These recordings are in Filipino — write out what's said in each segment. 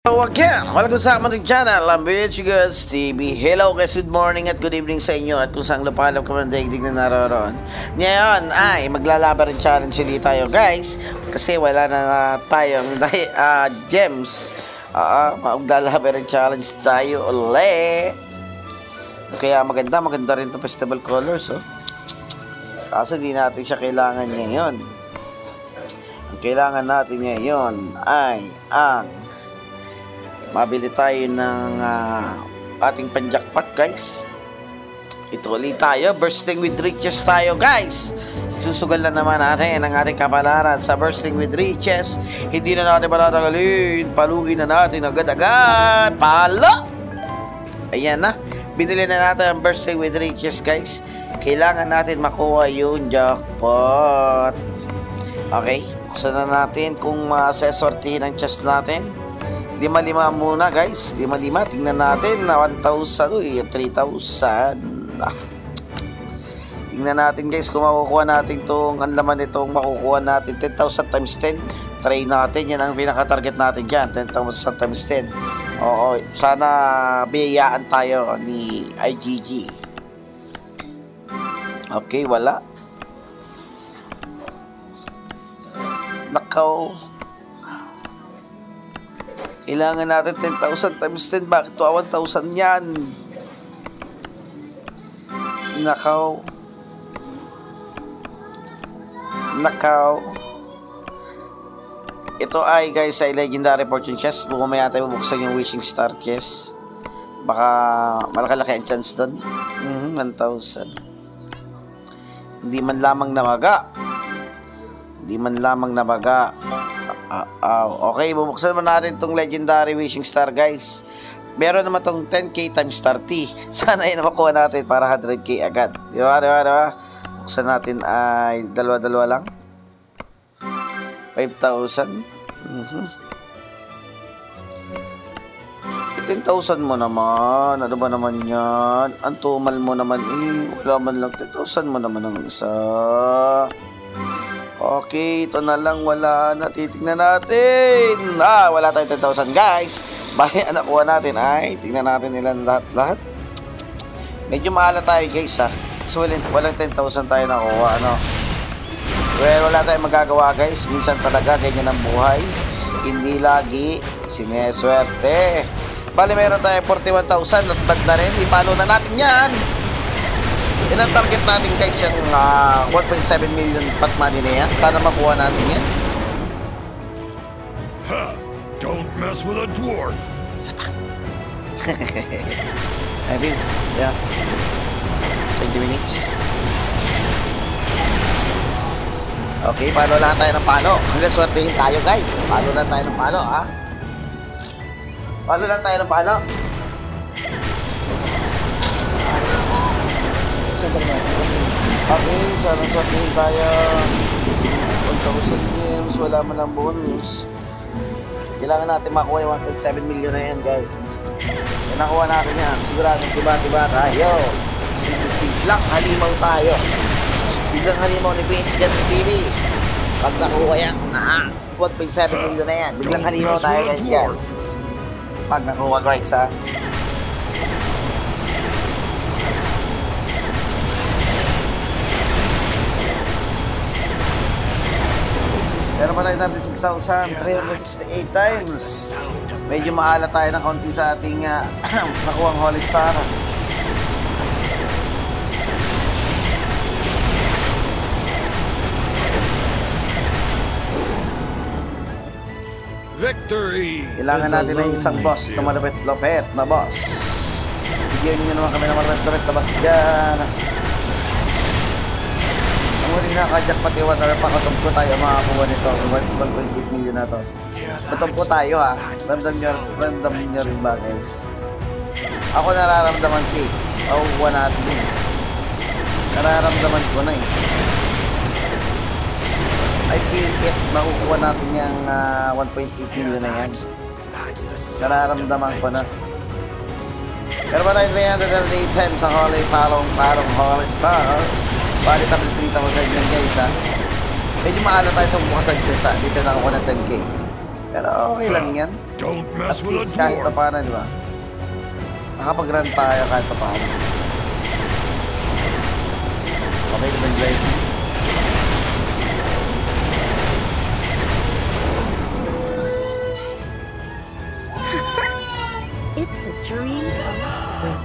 Hello again! Welcome sa ating channel, Ambitious Goods TV. Hello guys, good morning at good evening sa inyo at kung saan lupalop ka man daigdig na naroon. Ngayon ay maglalaban rin challenge ulit tayo guys kasi wala na tayong gems. Maglalaban rin challenge tayo ulit. Kaya maganda rin to festival colors kaso di natin siya kailangan ngayon. Ang kailangan natin ngayon ay ang mabili tayo ng ating panjakpat guys. Ito ulit tayo, bursting with riches tayo guys. Susugal na naman natin ang ating kapalaran sa bursting with riches. Hindi na natin patatagalin, paluin na natin agad-agad. Palo! Ayan na, binili na natin ang bursting with riches guys. Kailangan natin makuha yung jackpot. Okay, buksan na natin kung masesortihin ang chest natin. 5-5 muna guys, 5-5, tingnan natin na 1,000, 3,000. Tingnan natin guys kung makukuha natin itong, ang laman itong makukuha natin, 10,000 times 10. Try natin, yan ang pinaka-target natin dyan, 10,000 times 10. Oo, sana biyayaan tayo ni IGG. Okay, wala. Nakaw. Kailangan natin 10,000 times 10. Bakit to 1,000 yan? Nakaw. Ito ay guys ay legendary fortune chest. Mamaya tayo bubuksan yung wishing star chest. Baka malaki-laki ang chance doon. 1,000. Hindi man lamang namaga. Okay, bubuksan naman natin itong legendary wishing star guys. Meron naman itong 10k times 30. Sana yun na makuha natin para 100k agad. Diba? Buksan natin ay dalawa lang. 5,000. 10,000 mo naman. Ano ba naman yan? Ang tumal mo naman wala man lang 10,000 mo naman ang isa. Okay, ito na lang, wala na. Titignan natin. Wala tayong 10,000 guys. Bali, nakuha natin ay tignan natin nilang lahat. Medyo maala tayo guys So walang 10,000 tayo nakuha Well, wala tayong magagawa guys. Minsan talaga ganyan ang buhay. Hindi lagi sineswerte. Bali, meron tayong 41,000 at bad na rin. Ipalo na natin yan. Yan ang target natin guys, yung 1.7 million pot money na yan. Sana makuha natin yan. Don't mess with a dwarf. I mean, yeah. 20 minutes. Okay, palo lang tayo ng palo. Hanggang swertehin tayo guys. Palo lang tayo ng palo Palo lang tayo ng palo. Okay, sana swertehin tayo. 1,000 games, wala man ang bonus. Kailangan natin makuha yung 1.7 million na yan guys. Kaya nakuha natin yan. Sigurado tiba tayo. Biglang halimaw tayo. Biglang halimaw ni Vince Guns TV. Pag nakuha yan 1.7 million na yan. Biglang halimaw tayo guys yan. Pag nakuha guys Pero pa tayo natin 6,368 times. Medyo maala tayo ng konti sa ating nakuhang Holy Star. Victory! Kailangan natin ng isang boss na malupit-lupit na boss. Bigyan nyo naman kami ng malupit-lupit na boss dyan. Muli na kajakpat iwan na pakatump ko tayo makakuha nito 1.8 million na to. Patump ko tayo Ramdam nyo rin ba guys? Ako nararamdaman ko makukuha natin nararamdaman ko na I feel it makukuha natin yung 1.8 million na yan. Nararamdaman ko na. Pero pa tayo 308 sa Holy Palong Holy Star. Bali tapos 3,000 yan guys Medyo maala tayo sa bukas sa dito na ako ng 10k. Pero okay lang yan. Don't At mess with a least kahit pa dwarf. paano, di ba? Nakapag-run tayo kahit pa paano. Okay, naman guys. It's a dream come true.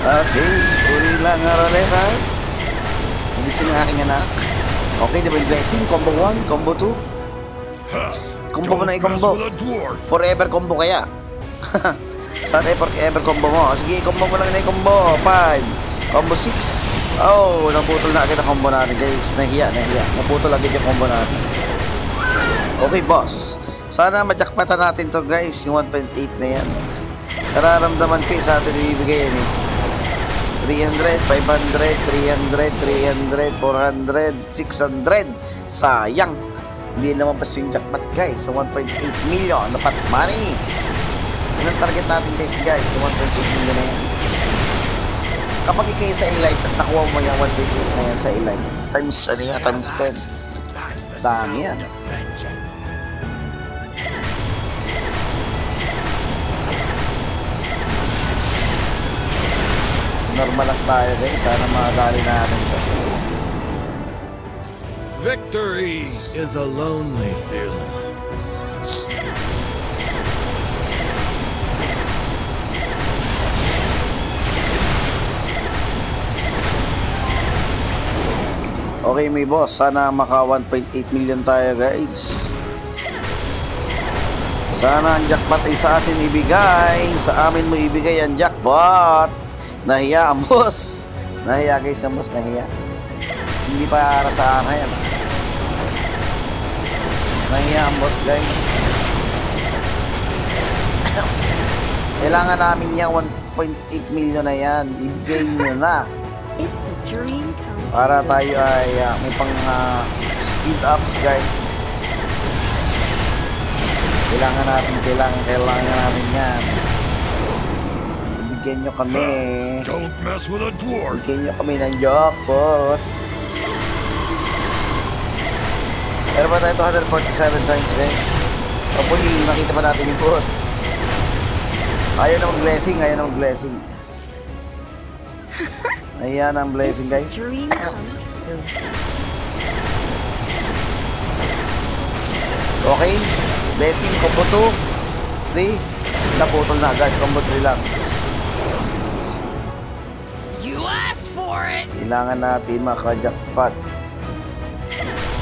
Okay, uri lang nga roleta. Nagising ang aking anak. Okay, Divine Blessing, combo 1, combo 2. Ha! Combo mo na Don't mess i-combo. with a dwarf. Forever combo kaya. Saan ay forever combo mo? Sige, combo mo lang na yung combo. 5, combo 6. Oh, naputol na agad ang combo natin guys. Nahiya. Naputol agad yung combo natin. Okay, boss. Sana majakpatan natin to guys. Yung 1.8 na yan. Nararamdaman ko sa atin ibibigay yan eh. 300, 500, 300, 300, 400, 600. Sayang. Hindi naman pa yung jackpot guys. Sa 1.8 million na pot money. Anong target natin guys? Sa 1.8 million na yan. Kapag ikay sa Elite at nakuha mo yung 1.8 na yan sa Elite, times ano yan? Times 10. Dami yan. Normal lang tayo guys. Sana makadali natin ito. Victory is a lonely feeling. Okay, may boss. Sana maka 1.8 million tayo guys. Sana ang jackpot ay sa atin ibigay. Sa amin mo ibigay ang jackpot. Nahiya ang boss. Nahiya guys ang boss. Nahiya. Hindi para sa akin. Nahiya ang boss guys. Kailangan namin niya 1.8 million na yan. Ibigay nyo na. It's a dream come Para tayo ay may pang speed ups guys. Kailangan natin yan. Bigyan nyo kami. Don't mess with a dwarf. Bigyan nyo kami ng jackpot. Pero ba tayo 247 times guys? Hopefully makita pa natin yung boss. Ayaw na mag-blessing. Ayan ang blessing It's a guys. dream come true. Okay, blessing, combo 2, 3, naputol na agad, combo 3 lang. You asked for it. Kailangan natin maka-jackpot.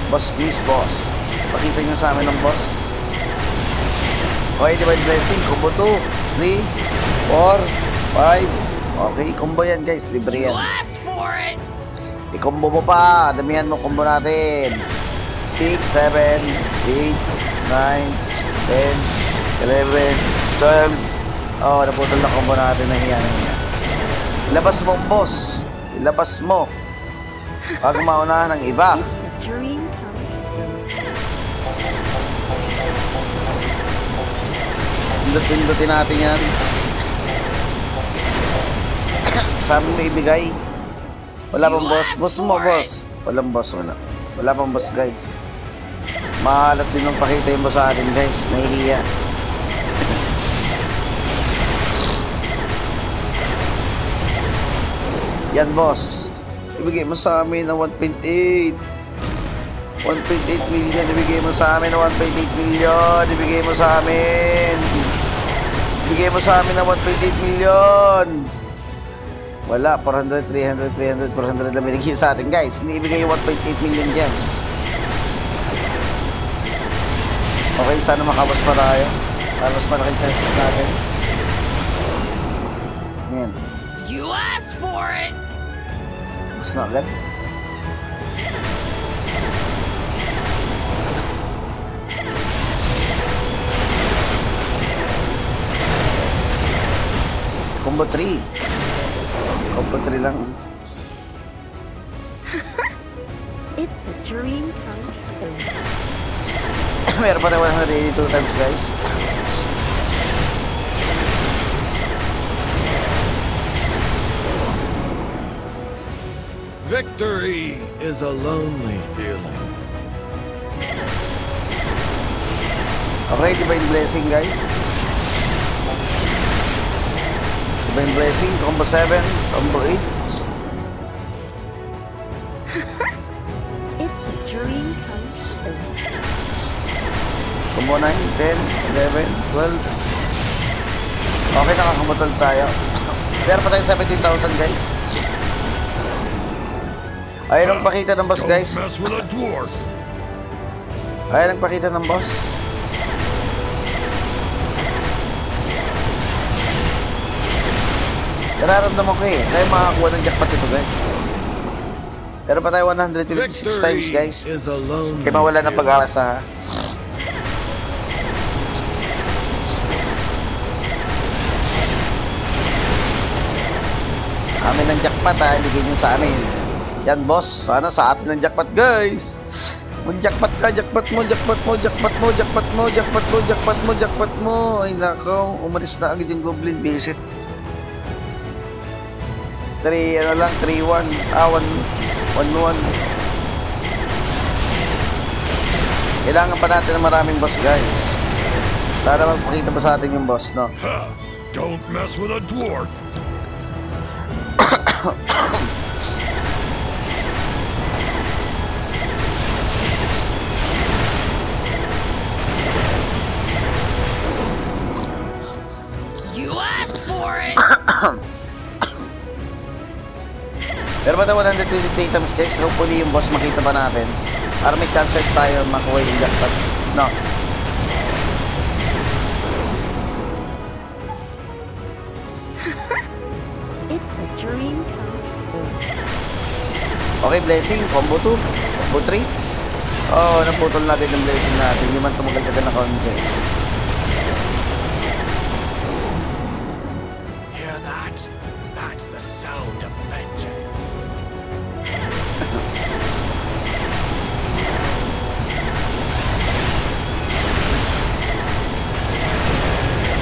Boss, please boss. Pakita nyo sa amin ng boss. Okay, divine blessing, combo 2, 3, 4, 5. Okay, combo yan guys, libre yan. asked for it. I-combo mo pa, damihan mo combo natin. 6, 7, 8, 9, 10, 11, 12. Oh, naputol na combo natin. Nahiya. Ilabas mo ang boss. Ilabas mo. Pag maunahan ng iba. It's a dream come true. Pindutin natin yan. Sabi mo ibigay. Wala pang boss. Boss mo, boss. Walang boss, wala. Wala pang boss, guys. Mahalat din ng pakita yung boss sa atin, guys. Nahihiya. Yan, boss. Ibigay mo sa amin ng 1.8. 1.8 million. Ibigay mo sa amin ng 1.8 million. Ibigay mo sa amin. Ibigay mo sa amin ng 1.8 million. Wala, 400, 300, 300, 400 lang binigay sa atin guys. Hindi ibigay yung 1.8 million gems. Okay, sana makabas pa tayo. Para mas malaking chances natin. Yan. You asked for it. Mas na agad. Combo 3. Combo 3 lang. It's a dream come true. Meron pa tayo 182 times guys. Victory is a lonely feeling. Okay, Divine Blessing guys. Divine Blessing, combo 7, combo 8. It's a dream come true. Combo 9, 10, 11, 12. Okay, nakakamutol tayo. Pero pa tayo 17,000 guys. Ayun ang pakita ng boss guys. Don't mess with a dwarf. Ayun ang pakita ng boss. Nararamdaman ko eh. Tayo makakuha ng jackpot ito guys. Pero pa tayo 126 times guys. Is a lonely Kaya mawala ng feeling. pag-asa ha. Amin ng jackpot ha. Ligay nyo sa amin. Yan boss. Sana sa atin ng jackpot guys. Mag-jackpot ka. Jackpot mo. Jackpot mo. Jackpot mo. Jackpot mo. Jackpot mo. Jackpot mo. Jackpot mo. Ay nakaw. Umalis na agad yung goblin visit. 3 ano lang. 3-1. 1-1. Kailangan pa natin ng maraming boss guys. Sana magpakita pa sa atin yung boss no. Ha! Don't mess with a dwarf. You asked for it. Pero pa 123 times guys. Hopefully yung boss makita pa natin. Para may chances tayo makuha yung jackpot. No. It's a dream come true. Okay, blessing. Combo 2. Combo 3. Oh, naputol na agad yung blessing natin. Hindi man tumagal ka na kaunti. Hear that? That's the sound of vengeance.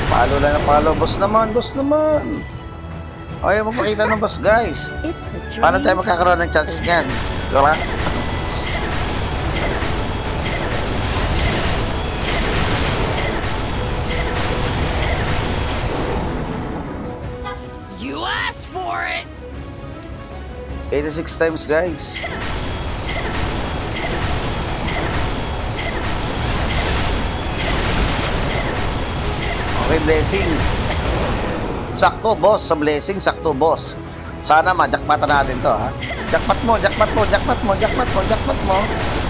Palo lang na palo. Boss naman. Boss naman. Ayaw magpakita ng boss guys. It's a dream. Paano tayo magkakaroon ng chance niyan? Diba? You asked for it. 86 times guys. Okay, blessing. Sakto boss sa blessing, sakto boss. Sana ma-jackpotan natin to ha. Jackpot mo, jackpot mo, jackpot mo, jackpot mo, jackpot mo.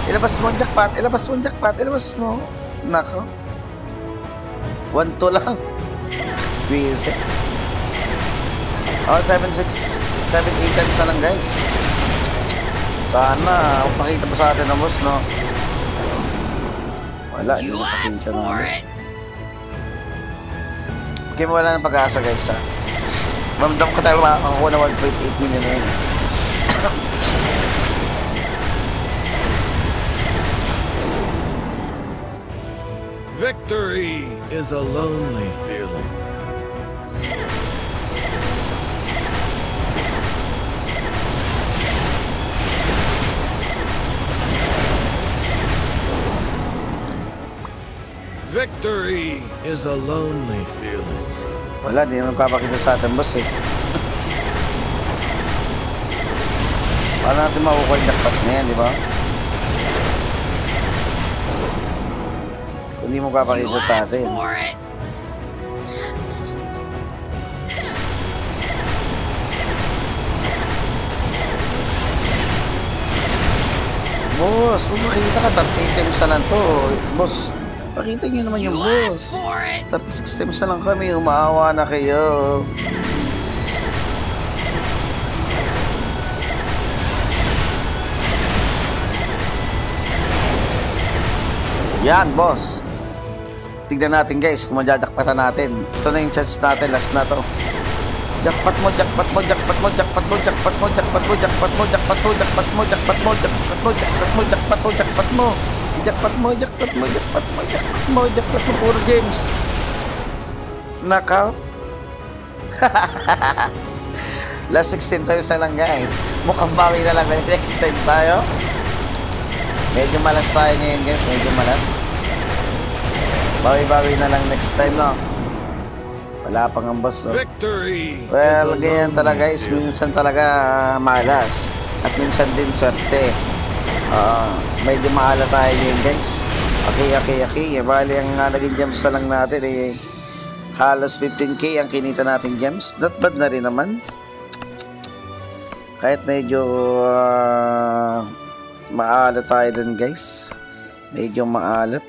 Ilabas mo ang jackpot, ilabas mo ang jackpot, ilabas mo. Nako. 1-2 lang. Busy. Oh, 7-6, 7-8 times na lang guys. Sana, pakita pa sa atin ng boss, no? Wala, hindi You na asked pakita for namin. it. Okay, wala ng pag-asa guys ha. Mamdam ko tayo makakakuha na 1.8 million na yun. Victory is a lonely feeling. Victory is a lonely feeling. Wala, di naman papakita sa atin boss eh. Paano natin makukuha yung jackpot na yan, di ba? Hindi mo You papakita sa asked atin. for it. Boss, kung makita ka, 38 times na lang to. Boss, pakita nyo naman yung You boss. asked for it. 36 times na lang kami, umaawa na kayo. Yan, boss. Tignan natin guys kung majajakpatan natin. Ito na yung chance natin, last na to. Jackpot mo, jackpot mo, jackpot mo, jackpot mo, jackpot mo, jackpot mo, jackpot mo, jackpot mo, jackpot mo, jackpot mo, jackpot mo, jackpot mo, jackpot mo, jackpot mo. Jackpot mo, jackpot mo, jackpot mo, jackpot mo, jackpot mo, puro James. Nakaw. Last 16 times na lang guys. Mukhang bawi na lang next time tayo. Medyo malas tayo ngayon guys, medyo malas. Bawi-bawi na lang next time, no? Wala pang ang boss, no? Victory Well, is a ganyan talaga lonely guys. feeling. Minsan talaga malas. At minsan din swerte. Medyo maala tayo ngayon guys. Okay. Bali ang naging gems na lang natin halos 15k ang kinita natin gems. Not bad na rin naman. Kahit medyo maalat tayo dun guys. Medyo maalat.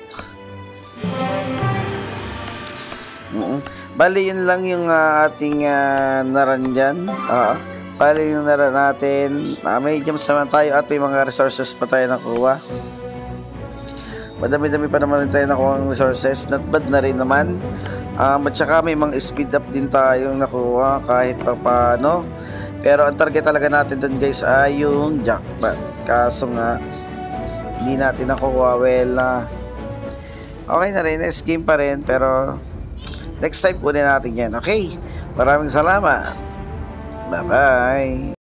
Bali yun lang yung ating naran dyan. Bali yung naran natin. May gems naman tayo at may mga resources pa tayo nakuha. Madami-dami pa naman rin tayo nakuha ng resources. Not bad na rin naman. At saka may mga speed up din tayong nakuha kahit pa paano. Pero ang target talaga natin dun guys ay yung jackpot. Kaso nga hindi natin nakuha. Well, okay na rin. Next game pa rin. Pero next time kunin natin yan. Okay. Maraming salamat. Bye-bye.